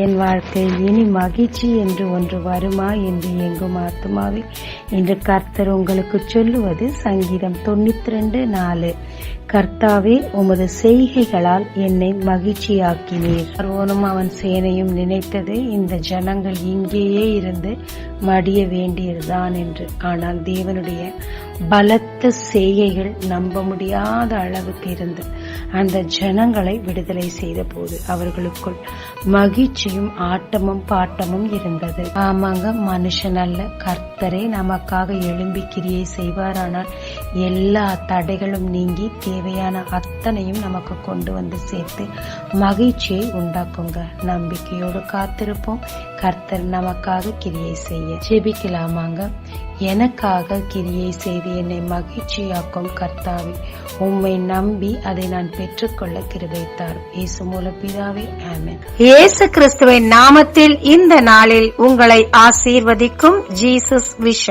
என் வாழ்க்கையில் இனி மகிழ்ச்சி என்று ஒன்று வருமா என்று எங்கும் ஆத்துமாவே இன்று கர்த்தர் உங்களுக்கு சொல்லுவது சங்கீதம் 92:4. கர்த்தாவே, உமது செய்கைகளால் என்னை மகிழ்ச்சியாக்கினீர். பார்வோனும் அவன் சேனையும் நினைத்தது, இந்த ஜனங்கள் இங்கேயே இருந்து மடிய வேண்டியதுதான் என்று. ஆனால் தேவனுடைய பலத்த செய்கைகள் நம்ப முடியாத அளவுக்கு இருந்து அந்த ஜனங்களை விடுதலை செய்த போது அவர்களுக்குள் மகிழ்ச்சியும் ஆட்டமும் பாட்டமும் இருந்தது. ஆமாங்க, மனுஷன் அல்ல, கர்த்தரே நமக்காக எழும்பி கிரியை செய்வாரானால் எல்லா தடைகளும் நீங்கி தேவையான அத்தனையும் நமக்கு கொண்டு வந்து சேர்த்து மகிழ்ச்சியை உண்டாக்குங்க. நம்பிக்கையோடு காத்திருப்போம். கர்த்தர் நமக்காக கிரியை செய்ய ஜெபிக்கலாமாங்க. எனக்காக கிரியை செய்து என்னை மகிழ்ச்சியாக்கும் கர்த்தாவே, உம்மை நம்பி அதை நான் பெற்றுக்கொள்ள கிருபைத்தார். இயேசு மூலம் பிதாவே, ஆமென். இயேசு கிறிஸ்துவின் நாமத்தில் இந்த நாளில் உங்களை ஆசீர்வதிக்கும் ஜீசஸ் விஷன்.